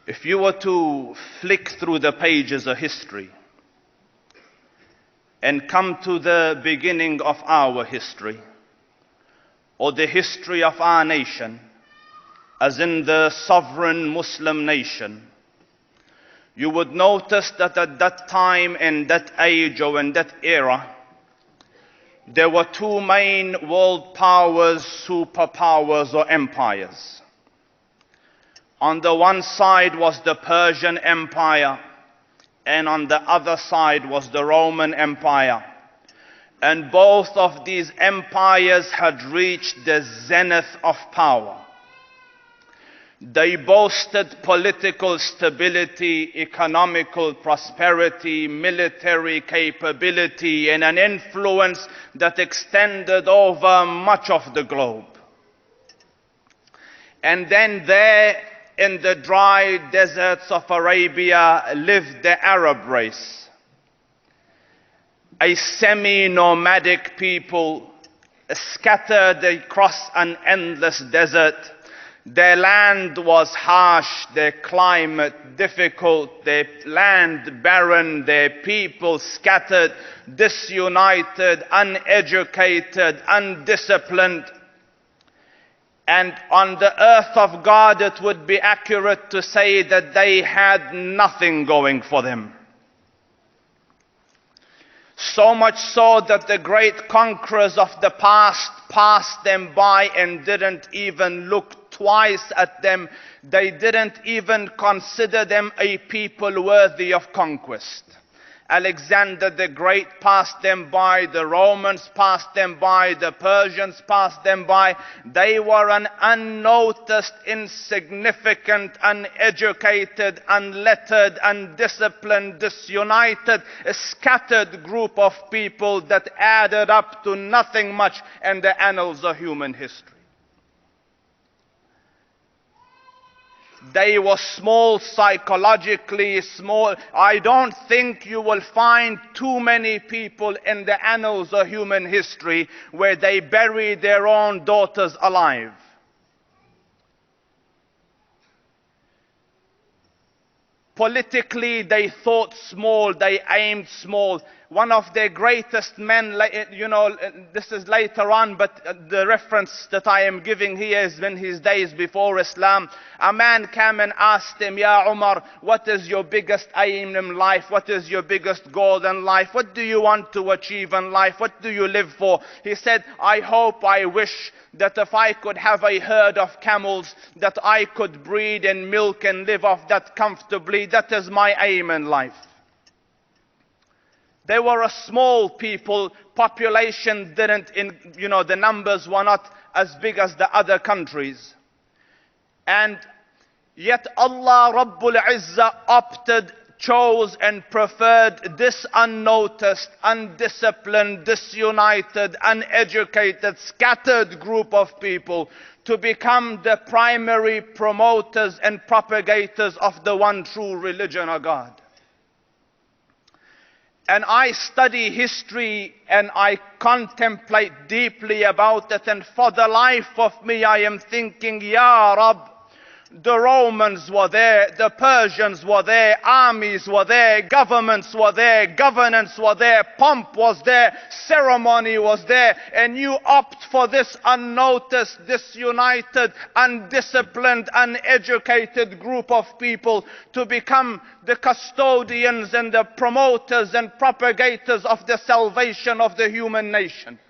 If you were to flick through the pages of history and come to the beginning of our history, or the history of our nation, as in the sovereign Muslim nation, you would notice that at that time, in that age or in that era, there were two main world powers, superpowers or empires. On the one side was the Persian Empire, and on the other side was the Roman Empire. And both of these empires had reached the zenith of power. They boasted political stability, economical prosperity, military capability, and an influence that extended over much of the globe. And then there, in the dry deserts of Arabia, lived the Arab race, a semi-nomadic people scattered across an endless desert. Their land was harsh, their climate difficult, their land barren, their people scattered, disunited, uneducated, undisciplined. And on the earth of God, it would be accurate to say that they had nothing going for them. So much so that the great conquerors of the past passed them by and didn't even look twice at them. They didn't even consider them a people worthy of conquest. Alexander the Great passed them by, the Romans passed them by, the Persians passed them by. They were an unnoticed, insignificant, uneducated, unlettered, undisciplined, disunited, a scattered group of people that added up to nothing much in the annals of human history. They were small, psychologically small. I don't think you will find too many people in the annals of human history where they bury their own daughters alive. Politically, they thought small, they aimed small. One of their greatest men, this is later on, but the reference that I am giving here is in his days before Islam. A man came and asked him, Ya Umar, what is your biggest aim in life? What is your biggest goal in life? What do you want to achieve in life? What do you live for? He said, I hope, I wish that if I could have a herd of camels, that I could breed and milk and live off that comfortably. That is my aim in life. They were a small people, population the numbers were not as big as the other countries. And yet Allah Rabbul Izzah chose and preferred this unnoticed, undisciplined, disunited, uneducated, scattered group of people to become the primary promoters and propagators of the one true religion of God. And I study history and I contemplate deeply about it, and for the life of me I am thinking, Ya Rab, the Romans were there, the Persians were there, armies were there, governments were there, governance were there, pomp was there, ceremony was there, and you opt for this unnoticed, disunited, undisciplined, uneducated group of people to become the custodians and the promoters and propagators of the salvation of the human nation.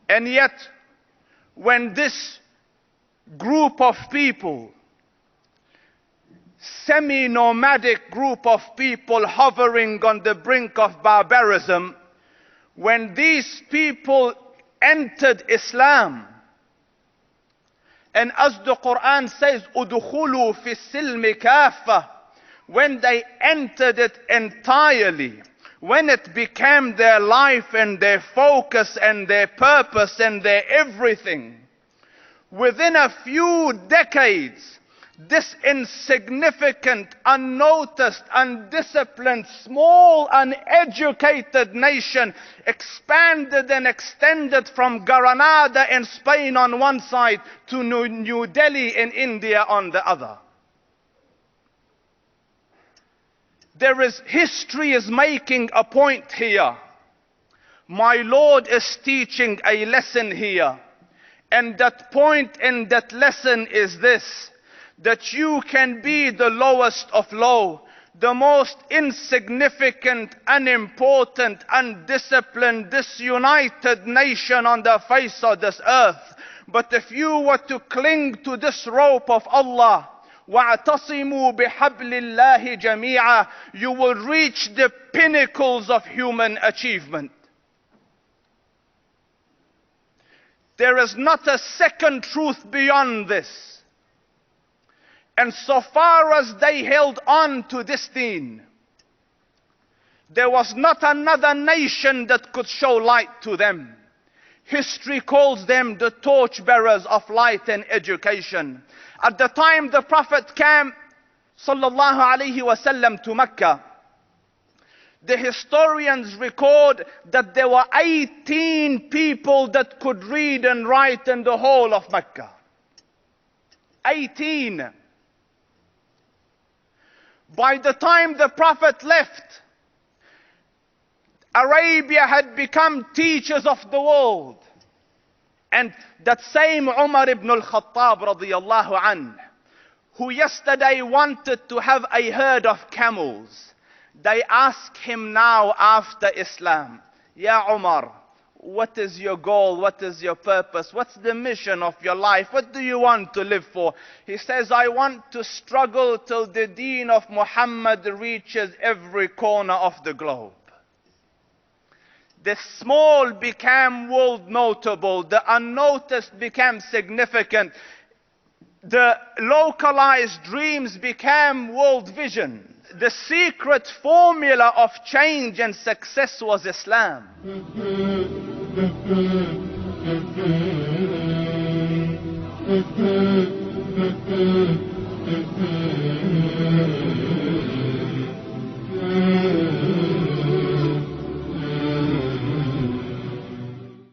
And yet, when this group of people, semi-nomadic group of people hovering on the brink of barbarism, when these people entered Islam, and as the Quran says, "Udkhulu fi silmi kafa," when they entered it entirely, when it became their life and their focus and their purpose and their everything, within a few decades, this insignificant, unnoticed, undisciplined, small, uneducated nation expanded and extended from Granada in Spain on one side to New Delhi in India on the other. History is making a point here. My Lord is teaching a lesson here. And that point in that lesson is this: that you can be the lowest of low, the most insignificant, unimportant, undisciplined, disunited nation on the face of this earth. But if you were to cling to this rope of Allah, وَاعْتَصِمُوا بِحَبْلِ اللَّهِ جَمِيعًا, you will reach the pinnacles of human achievement. There is not a second truth beyond this. And so far as they held on to this deen, there was not another nation that could show light to them. History calls them the torchbearers of light and education. At the time the Prophet came, sallallahu alaihi wasallam, to Mecca, the historians record that there were 18 people that could read and write in the whole of Mecca. 18. By the time the Prophet left, Arabia had become teachers of the world. And that same Umar ibn al-Khattab radiyallahu anhu, who yesterday wanted to have a herd of camels, they ask him now after Islam, Ya Umar, what is your goal? What is your purpose? What's the mission of your life? What do you want to live for? He says, I want to struggle till the deen of Muhammad reaches every corner of the globe. The small became world notable. The unnoticed became significant. The localized dreams became world vision. The secret formula of change and success was Islam.